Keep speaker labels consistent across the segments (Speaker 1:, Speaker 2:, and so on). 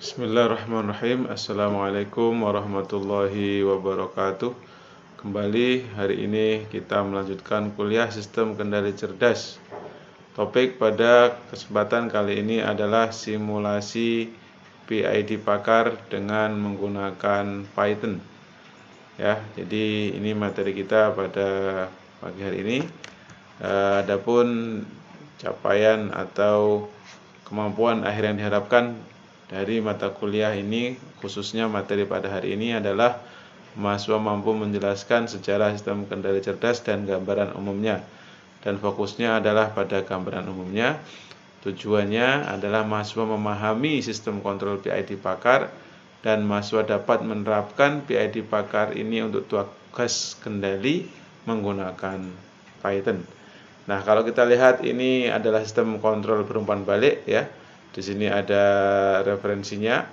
Speaker 1: Bismillahirrahmanirrahim. Assalamualaikum warahmatullahi wabarakatuh. Kembali hari ini kita melanjutkan kuliah sistem kendali cerdas. Topik pada kesempatan kali ini adalah simulasi PID Pakar dengan menggunakan Python. Ya, jadi ini materi kita pada pagi hari ini. Adapun capaian atau kemampuan akhir yang diharapkan dari mata kuliah ini, khususnya materi pada hari ini adalah mahasiswa mampu menjelaskan sejarah sistem kendali cerdas dan gambaran umumnya. Dan fokusnya adalah pada gambaran umumnya. Tujuannya adalah mahasiswa memahami sistem kontrol PID Pakar dan mahasiswa dapat menerapkan PID Pakar ini untuk tugas kendali menggunakan Python. Nah, kalau kita lihat ini adalah sistem kontrol berumpan balik ya. Di sini ada referensinya,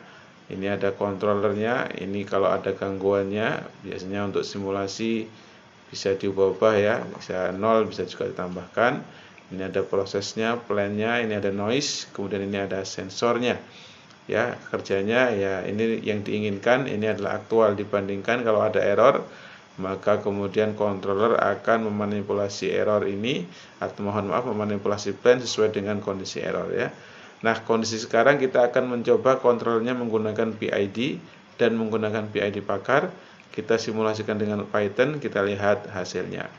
Speaker 1: ini ada controllernya, ini kalau ada gangguannya, biasanya untuk simulasi bisa diubah-ubah ya, bisa 0, bisa juga ditambahkan. Ini ada prosesnya, plannya, ini ada noise, kemudian ini ada sensornya. Ya, kerjanya ya ini yang diinginkan, ini adalah aktual dibandingkan kalau ada error, maka kemudian controller akan memanipulasi error ini atau memanipulasi plan sesuai dengan kondisi error ya. Nah, kondisi sekarang kita akan mencoba kontrolnya menggunakan PID dan menggunakan PID Pakar. Kita simulasikan dengan Python, kita lihat hasilnya.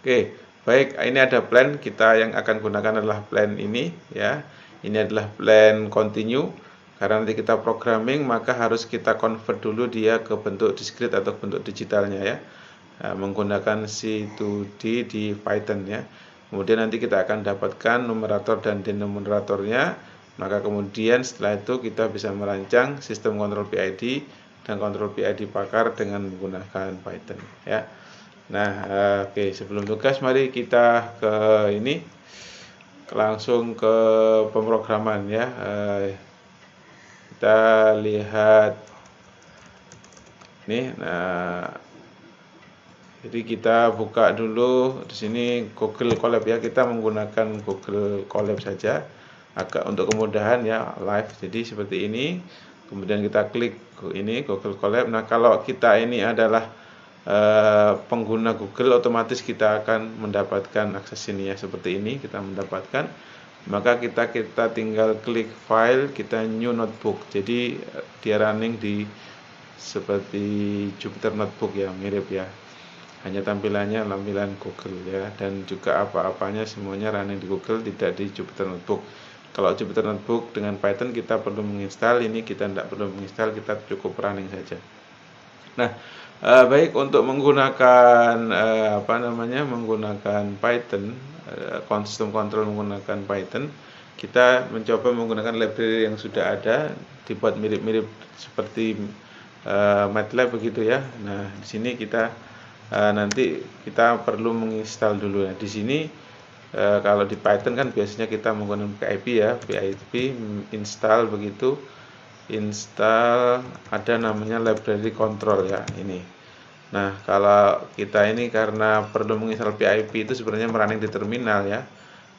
Speaker 1: Oke, baik, ini ada plan, kita yang akan gunakan adalah plan ini ya. Ini adalah plan continue. Karena nanti kita programming, maka harus kita convert dulu dia ke bentuk discrete atau bentuk digitalnya ya. Nah, menggunakan C2D di Python ya. Kemudian nanti kita akan dapatkan numerator dan denominatornya. Maka kemudian setelah itu kita bisa merancang sistem kontrol PID dan kontrol PID Pakar dengan menggunakan Python ya. Nah, oke, sebelum tugas mari kita ke ini langsung ke pemrograman ya. Kita lihat nih. Nah, jadi kita buka dulu di sini Google Colab ya. Kita menggunakan Google Colab saja agak untuk kemudahan ya, live. Jadi seperti ini. Kemudian kita klik ini Google Colab. Nah, kalau kita ini adalah pengguna Google, otomatis kita akan mendapatkan akses ini ya, seperti ini kita mendapatkan. Maka kita tinggal klik file, kita new notebook. Jadi dia running di seperti Jupyter Notebook ya, mirip ya. Hanya tampilannya tampilan Google ya, dan juga apa-apanya semuanya running di Google, tidak di Jupyter Notebook. Kalau Jupyter Notebook dengan Python kita perlu menginstal, ini kita tidak perlu menginstal, kita cukup running saja. Nah, baik, untuk menggunakan menggunakan Python, sistem kontrol menggunakan Python, kita mencoba menggunakan library yang sudah ada, dibuat mirip-mirip seperti MATLAB begitu ya. Nah, di sini kita nanti kita perlu menginstal dulu ya. Di sini kalau di Python kan biasanya kita menggunakan pip ya, pip install begitu. Install, ada namanya library control ya ini. Nah, kalau kita ini karena perlu menginstal pip itu sebenarnya merunning di terminal ya,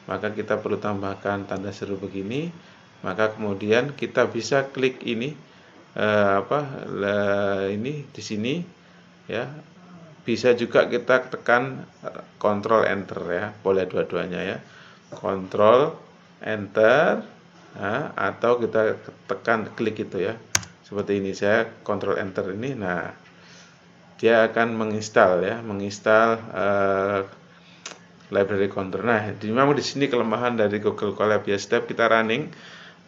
Speaker 1: maka kita perlu tambahkan tanda seru begini. Maka kemudian kita bisa klik ini ini di sini ya. Bisa juga kita tekan Ctrl Enter ya, boleh dua-duanya ya. Ctrl Enter, nah, atau kita tekan klik itu ya, seperti ini. Saya Ctrl Enter ini. Nah, dia akan menginstal ya, library control. Nah, memang di sini kelemahan dari Google Colab ya. Setiap kita running,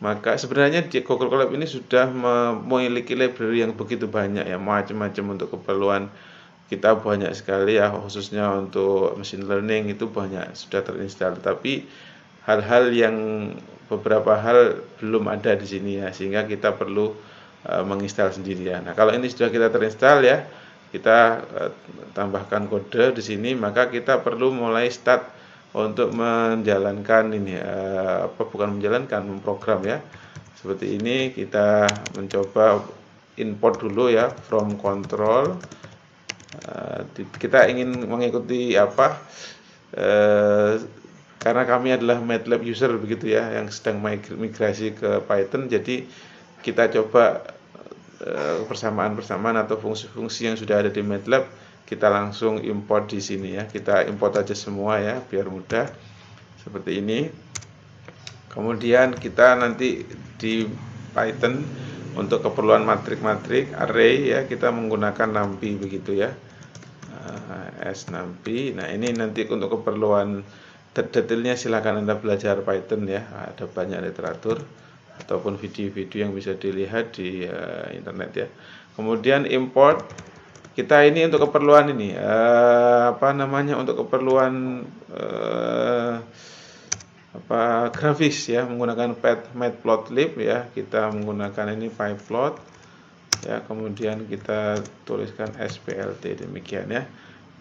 Speaker 1: maka sebenarnya di Google Colab ini sudah memiliki library yang begitu banyak ya, macam-macam untuk keperluan kita, banyak sekali ya, khususnya untuk machine learning itu banyak sudah terinstall. Tapi hal-hal yang beberapa hal belum ada di sini ya, sehingga kita perlu menginstal sendiri ya. Nah, kalau ini sudah kita terinstall ya, kita tambahkan kode di sini, maka kita perlu mulai start untuk menjalankan ini memprogram ya. Seperti ini kita mencoba import dulu ya, from control. Kita ingin mengikuti karena kami adalah MATLAB user begitu ya, yang sedang migrasi ke Python. Jadi kita coba persamaan-persamaan atau fungsi-fungsi yang sudah ada di MATLAB kita langsung import di sini ya. Kita import aja semua ya biar mudah seperti ini. Kemudian kita nanti di Python untuk keperluan matrik-matrik array ya kita menggunakan numpy begitu ya. S-numpy. Nah, ini nanti untuk keperluan detailnya silakan Anda belajar Python ya. Ada banyak literatur ataupun video-video yang bisa dilihat di internet ya. Kemudian import kita ini untuk keperluan ini untuk keperluan grafis ya, menggunakan matplotlib ya. Kita menggunakan ini pyplot ya, kemudian kita tuliskan splt demikian ya.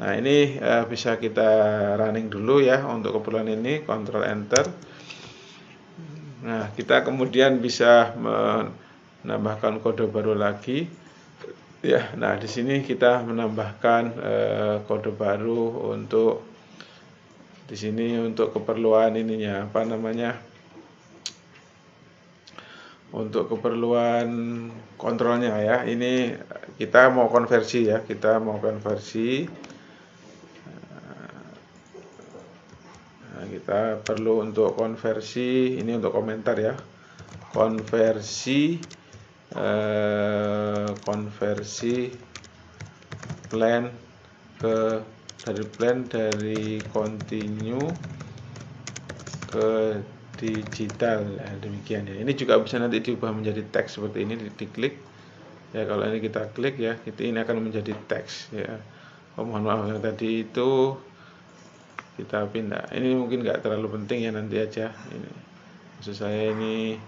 Speaker 1: Nah, ini bisa kita running dulu ya untuk keperluan ini, Ctrl Enter. Nah, kita kemudian bisa menambahkan kode baru lagi ya. Nah, di sini kita menambahkan kode baru untuk di sini untuk keperluan ininya untuk keperluan kontrolnya ya. Ini kita mau konversi ya, Nah, kita perlu untuk konversi ini untuk komentar ya, konversi plan dari continue ke digital ya, demikian ya. Ini juga bisa nanti diubah menjadi teks seperti ini, diklik ya. Kalau ini kita klik ya, ini akan menjadi teks ya. Mohon maaf yang tadi itu kita pindah. Ini mungkin nggak terlalu penting ya, nanti aja ini. Maksud saya ini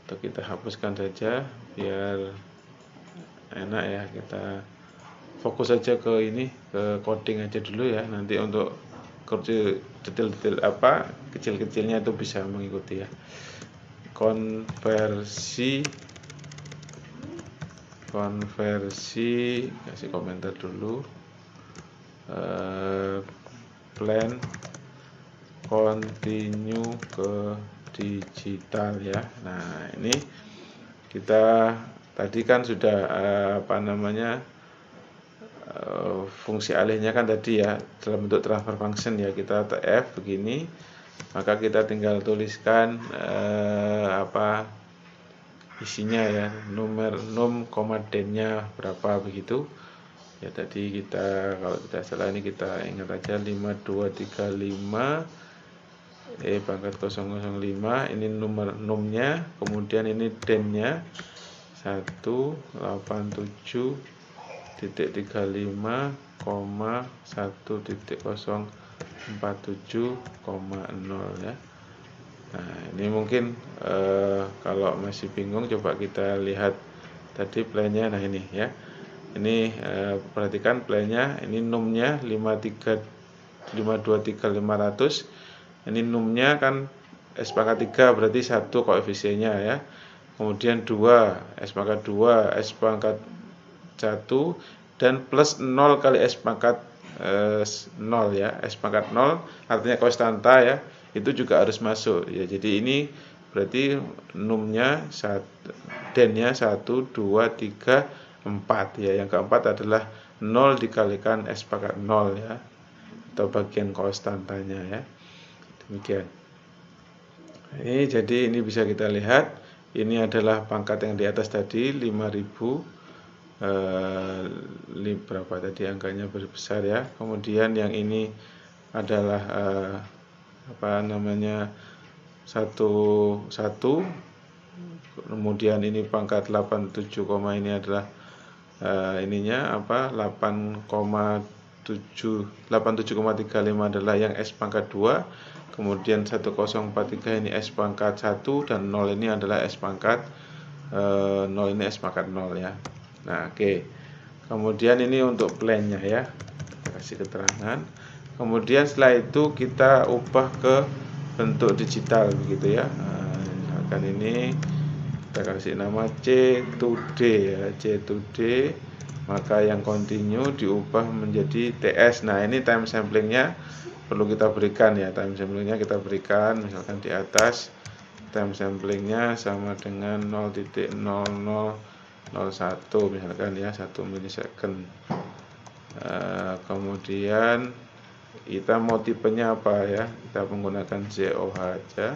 Speaker 1: atau kita hapuskan saja biar enak ya. Kita fokus saja ke ini, ke coding aja dulu ya. Nanti untuk detail-detail kecil-kecilnya itu bisa mengikuti ya. Konversi kasih komentar dulu. Plan continue ke digital ya. Nah, ini kita tadi kan sudah fungsi alihnya kan tadi ya dalam bentuk transfer function ya. Kita TF begini, maka kita tinggal tuliskan isinya ya, num, den-nya berapa begitu. Ya tadi kita kalau tidak salah ini kita ingat aja 5235 pangkat 005, ini numnya, kemudian ini den-nya 187.1.047,0 ya. Nah, ini mungkin kalau masih bingung coba kita lihat tadi plan-nya. Nah, ini ya. Ini perhatikan plan-nya, ini numnya 523.500. Ini numnya kan S pangkat 3 berarti 1 koefisiennya ya. Kemudian 2 S pangkat 2, S pangkat 1 dan plus 0 kali S pangkat 0 ya. S pangkat 0 artinya konstanta ya. Itu juga harus masuk ya. Jadi ini berarti numnya den-nya 1 2 3 4 ya. Yang keempat adalah 0 dikalikan S pangkat 0 ya, atau bagian konstantanya ya. Demikian. Jadi ini bisa kita lihat, ini adalah pangkat yang di atas tadi 5000 berapa tadi angkanya besar ya. Kemudian yang ini adalah 1 kemudian ini pangkat 87, ini adalah 87,35 adalah yang S pangkat 2, kemudian 1043 ini S pangkat 1, dan 0 ini adalah S pangkat 0 ini S pangkat 0 ya. Nah, oke. Kemudian ini untuk plan-nya ya, kita kasih keterangan. Kemudian setelah itu kita ubah ke bentuk digital begitu ya. Nah, misalkan ini kita kasih nama C2D ya, C2D, maka yang continue diubah menjadi TS. Nah, ini time samplingnya perlu kita berikan ya, time samplingnya kita berikan misalkan di atas time samplingnya sama dengan 0.0001 misalkan ya, 1 milisecond. Kemudian kita mau tipenya apa ya, kita menggunakan ZOH aja.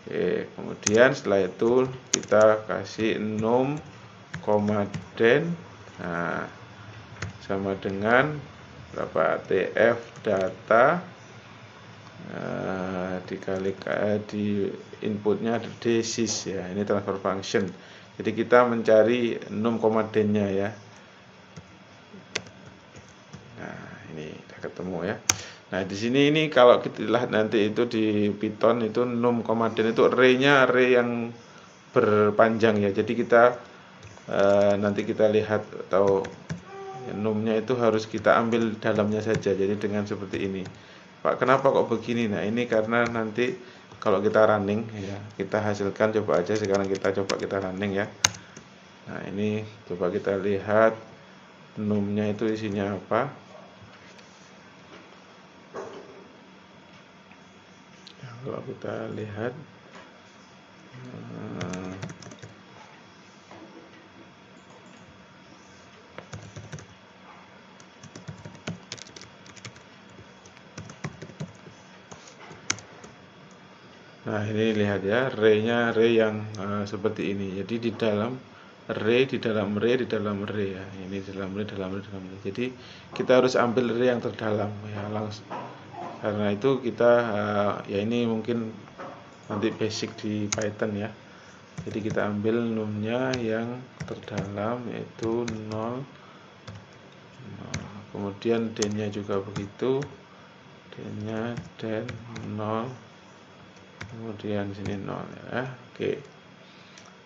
Speaker 1: Oke, kemudian setelah itu kita kasih num, den, nah sama dengan berapa, TF data dikali di inputnya ada desis ya, ini transfer function. Jadi kita mencari num, dennya ya. Nah ini udah ketemu ya. Nah di sini ini kalau kita lihat nanti itu di Python itu num, den itu array-nya array yang berpanjang ya. Jadi kita nanti kita lihat atau numnya itu harus kita ambil dalamnya saja. Jadi dengan seperti ini. Pak, kenapa kok begini? Nah ini karena nanti kalau kita running ya, kita hasilkan, coba aja sekarang kita running ya. Nah ini coba kita lihat numnya itu isinya apa. Nah, kalau kita lihat nah ini lihat ya, array-nya array yang seperti ini. Jadi di dalam array, di dalam array, di dalam array ya. Ini di dalam array, dalam array, dalam array. Jadi kita harus ambil array yang terdalam ya, langsung. Karena itu kita ya ini mungkin nanti basic di Python ya. Jadi kita ambil numnya yang terdalam yaitu 0. Kemudian dennya juga begitu. Dennya den 0. Kemudian sini 0 ya. Oke.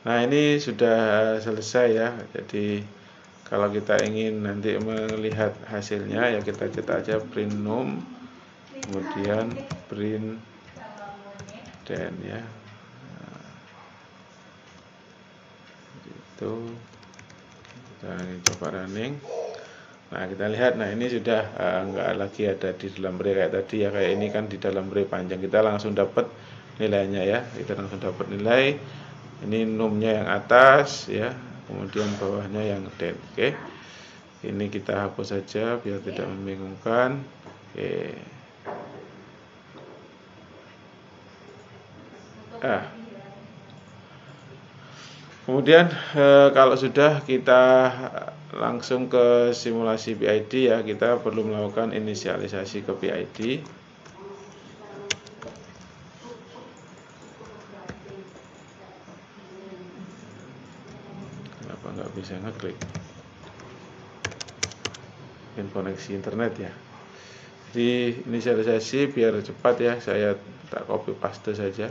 Speaker 1: Nah ini sudah selesai ya. Jadi kalau kita ingin nanti melihat hasilnya ya kita cetak aja print num, kemudian print den ya. Nah, itu kita coba running. Nah kita lihat, nah ini sudah enggak lagi ada di dalam array kayak tadi ya, kayak ini kan di dalam array panjang, kita langsung dapat nilainya ya, kita langsung dapat nilai. Ini numnya yang atas ya, kemudian bawahnya yang den. Oke, ini kita hapus saja biar tidak membingungkan. Oke. Kemudian kalau sudah kita langsung ke simulasi PID ya, kita perlu melakukan inisialisasi ke PID. Kenapa nggak bisa ngeklik? Mungkin koneksi internet ya. Jadi inisialisasi biar cepat ya, saya tak copy paste saja.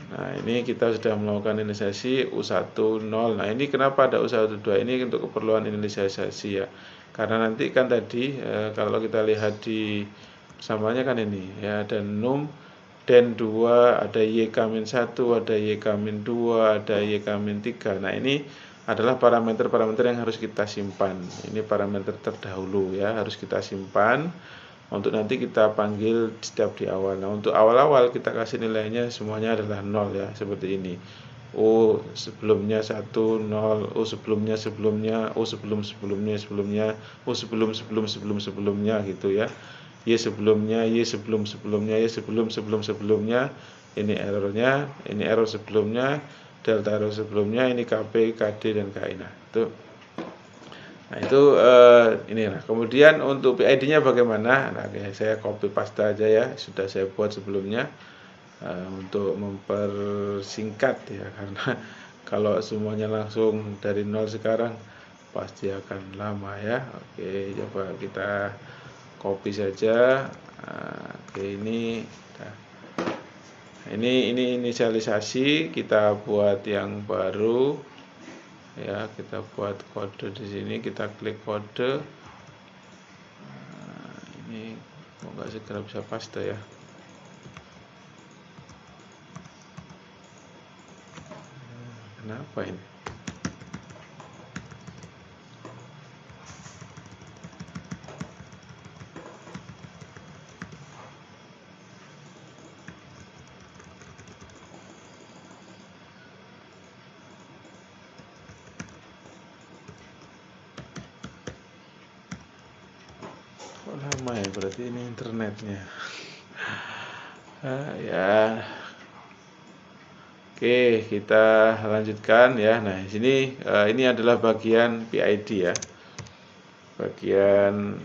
Speaker 1: Nah ini kita sudah melakukan inisialisasi U10. Nah ini kenapa ada U12? Ini untuk keperluan inisialisasi ya. Karena nanti kan tadi kalau kita lihat di samanya kan ini ya, ada num, den 2, ada YK-1, ada YK-2, ada YK-3. Nah ini adalah parameter-parameter yang harus kita simpan. Ini parameter terdahulu ya, harus kita simpan untuk nanti kita panggil setiap di awal. Nah untuk awal-awal kita kasih nilainya semuanya adalah 0 ya, seperti ini. O sebelumnya 1, 0, O sebelumnya, O sebelumnya, O sebelumnya gitu ya. Y sebelumnya, Y sebelumnya, Y sebelumnya. Ini errornya, ini error sebelumnya, delta error sebelumnya, ini KP, KD dan KI. Nah itu inilah. Kemudian untuk PID-nya bagaimana? Nah saya copy paste aja ya, sudah saya buat sebelumnya untuk mempersingkat ya, karena kalau semuanya langsung dari 0 sekarang pasti akan lama ya. Oke, coba kita copy saja. Oke, ini inisialisasi, kita buat yang baru. Ya, kita buat kode di sini, kita klik kode. Nah, ini kok nggak segera bisa paste ya. Kenapa ini? Kok lama ya, berarti ini internetnya. Ya. Oke, kita lanjutkan ya. Nah, di sini ini adalah bagian PID ya. Bagian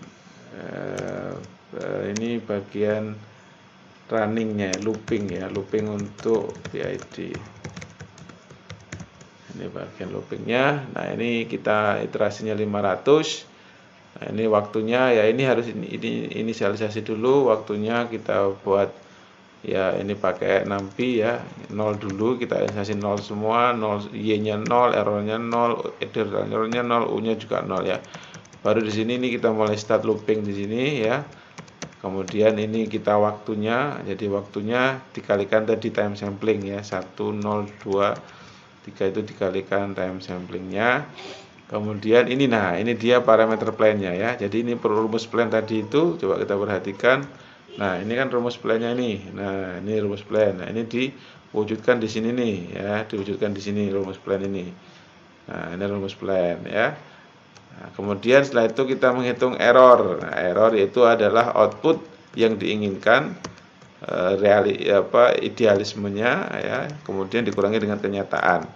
Speaker 1: ini bagian runningnya, looping ya, looping untuk PID. Ini bagian loopingnya. Nah, ini kita iterasinya 500. Nah, ini waktunya ya, ini harus ini inisialisasi dulu. Waktunya kita buat ya, ini pakai NumPy ya, 0 dulu, kita inisialisasi 0 semua, 0 y-nya 0, errornya 0, errornya 0, u-nya juga 0 ya. Baru di sini ini kita mulai start looping di sini ya. Kemudian ini kita waktunya, jadi waktunya dikalikan tadi time sampling ya, 1 0 2 3 itu dikalikan time samplingnya. Kemudian ini, nah ini dia parameter plan-nya ya. Jadi ini rumus plan tadi itu, coba kita perhatikan. Nah ini kan rumus plan-nya ini. Nah ini rumus plan. Nah ini diwujudkan di sini nih ya, diwujudkan di sini rumus plan ini. Nah ini rumus plan ya. Nah, kemudian setelah itu kita menghitung error. Nah, error itu adalah output yang diinginkan, idealismenya ya, kemudian dikurangi dengan kenyataan.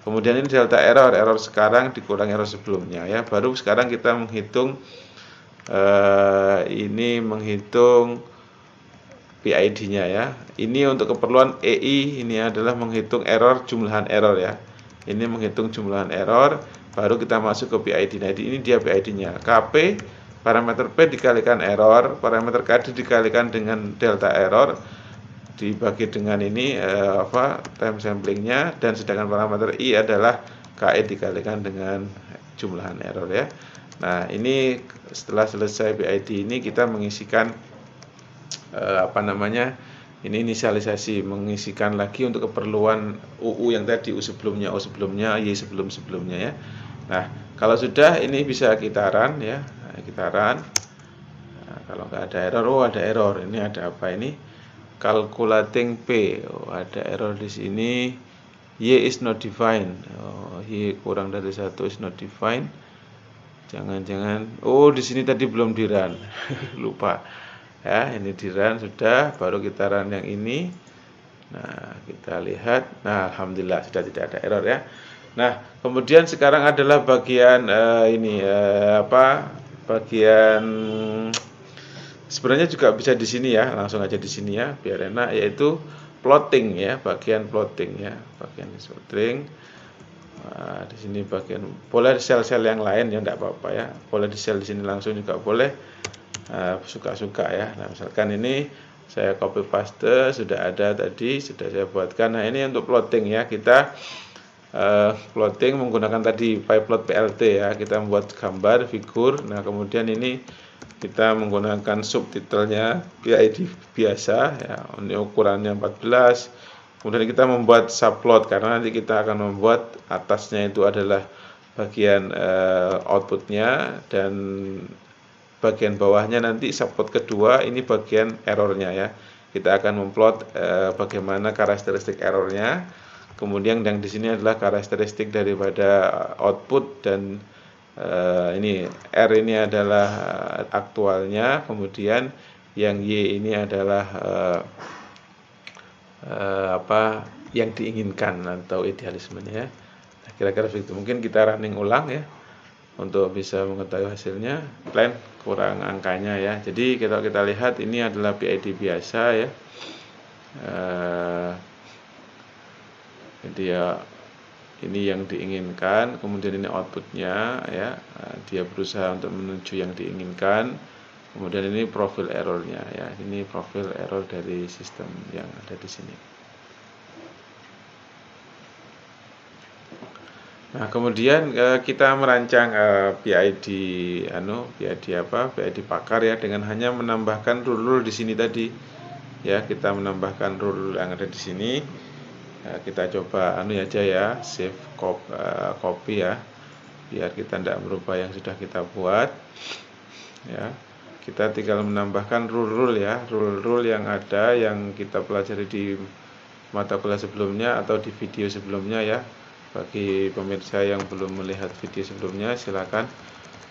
Speaker 1: Kemudian ini delta error, error sekarang dikurangi error sebelumnya ya. Baru sekarang kita menghitung ini menghitung PID-nya ya. Ini untuk keperluan EI, ini adalah menghitung error, jumlahan error ya. Ini menghitung jumlahan error, baru kita masuk ke PID. Nah, ini dia PID-nya. KP, parameter P dikalikan error, parameter KD dikalikan dengan delta error, dibagi dengan ini time samplingnya, dan sedangkan parameter I adalah KE dikalikan dengan jumlahan error ya. Nah, ini setelah selesai PID ini kita mengisikan ini inisialisasi, mengisikan lagi untuk keperluan UU yang tadi, U sebelumnya, Y sebelumnya ya. Nah, kalau sudah ini bisa kitaran ya, kitaran. Nah, kalau nggak ada error, ada error. Ini ada apa ini? Calculating P. Ada error di sini. Y is not defined. Y kurang dari 1 is not defined. Jangan-jangan di sini tadi belum di run. Lupa. Ya, ini di run sudah, baru kita run yang ini. Nah, kita lihat. Nah, alhamdulillah sudah tidak ada error ya. Nah, kemudian sekarang adalah bagian bagian sebenarnya juga bisa di sini ya, langsung aja di sini ya, biar enak, yaitu plotting ya, bagian plotting ya, bagian plotting. Nah, di sini bagian boleh sel-sel yang lain ya, enggak apa-apa ya, boleh di sel di sini langsung juga boleh, suka-suka ya. Nah, misalkan ini saya copy paste, sudah ada tadi, sudah saya buatkan. Nah, ini untuk plotting ya, kita plotting menggunakan tadi pyplot PLT ya, kita membuat gambar figur. Nah, kemudian ini kita menggunakan subtitlenya PID biasa ya, ini ukurannya 14. Kemudian kita membuat subplot, karena nanti kita akan membuat atasnya itu adalah bagian outputnya, dan bagian bawahnya nanti subplot kedua ini bagian errornya ya. Kita akan memplot bagaimana karakteristik errornya. Kemudian yang di sini adalah karakteristik daripada output, dan ini R ini adalah aktualnya, kemudian yang Y ini adalah yang diinginkan atau idealismenya ya. Nah, kira-kira begitu. Mungkin kita running ulang ya untuk bisa mengetahui hasilnya. Plan kurang angkanya ya. Jadi kalau kita lihat ini adalah PID biasa ya. Jadi ya, ini yang diinginkan, kemudian ini outputnya ya, dia berusaha untuk menuju yang diinginkan. Kemudian ini profil errornya ya, ini profil error dari sistem yang ada di sini. Nah, kemudian kita merancang PID PID pakar ya, dengan hanya menambahkan rule di sini tadi ya. Kita menambahkan rule yang ada di sini. Kita coba aja ya, save copy ya, biar kita tidak merubah yang sudah kita buat ya. Kita tinggal menambahkan rule ya, rule yang ada, yang kita pelajari di mata kuliah sebelumnya atau di video sebelumnya ya. Bagi pemirsa yang belum melihat video sebelumnya, silakan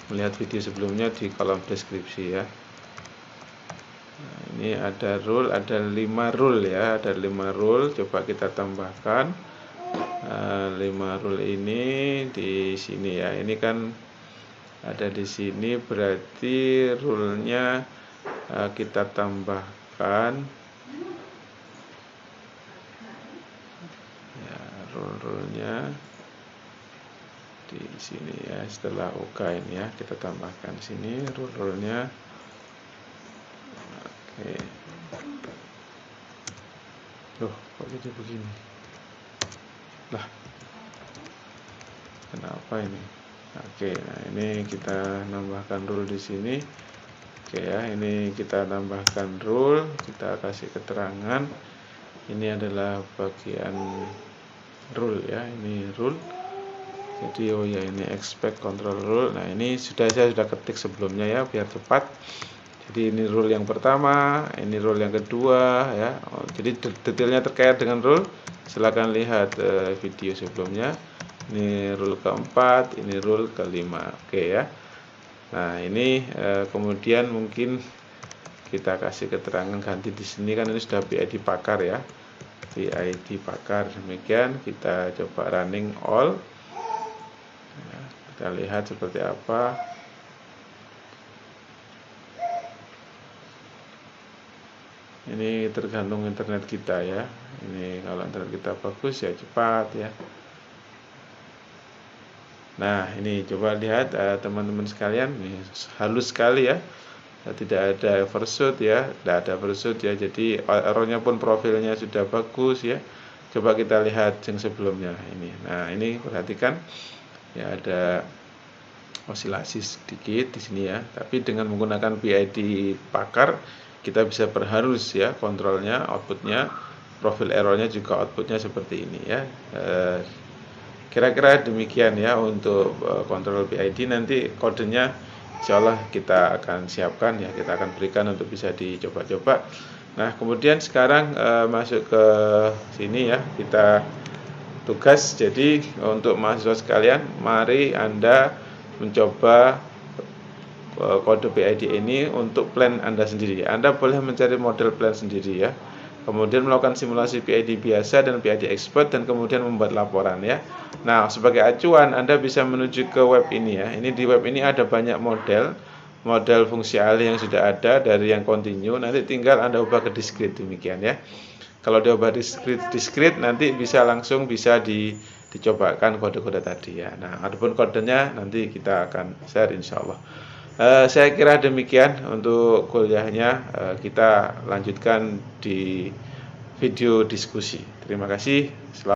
Speaker 1: melihat video sebelumnya di kolom deskripsi ya. Nah, ini ada rule, ada 5 rule ya, ada 5 rule. Coba kita tambahkan 5 rule ini di sini ya. Ini kan ada di sini, berarti rule-nya kita tambahkan ya, rule-nya di sini ya. Setelah OK ini ya, kita tambahkan sini rule-nya. Oke. Loh, kok jadi begini? Lah, kenapa ini? Oke, nah ini kita nambahkan rule di sini. Oke ya, ini kita tambahkan rule, kita kasih keterangan. Ini adalah bagian rule ya, ini rule. Jadi oh ya, ini expect control rule. Nah, ini saya sudah ketik sebelumnya ya, biar cepat. Jadi ini rule yang pertama, ini rule yang kedua ya. Jadi detailnya terkait dengan rule, silakan lihat video sebelumnya. Ini rule keempat, ini rule kelima. Oke ya. Nah, ini kemudian mungkin kita kasih keterangan ganti di sini, kan ini sudah PID pakar ya. PID pakar. Demikian kita coba running all. Ya, kita lihat seperti apa. Ini tergantung internet kita ya. Ini kalau internet kita bagus ya cepat ya. Nah, ini coba lihat teman-teman sekalian, ini halus sekali ya. Tidak ada overshoot ya, tidak ada overshoot ya. Jadi errornya pun profilnya sudah bagus ya. Coba kita lihat yang sebelumnya ini. Nah, ini perhatikan ya, ada osilasi sedikit di sini ya. Tapi dengan menggunakan PID pakar, kita bisa perhalus ya kontrolnya, outputnya, profil errornya juga outputnya seperti ini ya. Kira-kira demikian ya untuk kontrol PID. Nanti kodenya insya Allah kita akan siapkan ya, kita akan berikan untuk bisa dicoba-coba. Nah, kemudian sekarang masuk ke sini ya, kita tugas. Jadi untuk mahasiswa sekalian, mari Anda mencoba kode PID ini untuk plan Anda sendiri. Anda boleh mencari model plan sendiri ya, kemudian melakukan simulasi PID biasa dan PID expert, dan kemudian membuat laporan ya. Nah, sebagai acuan Anda bisa menuju ke web ini ya. Ini di web ini ada banyak model fungsi alih yang sudah ada, dari yang continue, nanti tinggal Anda ubah ke discrete, demikian ya. Kalau diubah discrete nanti langsung bisa dicobakan kode-kode tadi ya. Nah, adapun kodenya nanti kita akan share insya Allah. Saya kira demikian untuk kuliahnya. Kita lanjutkan di video diskusi. Terima kasih.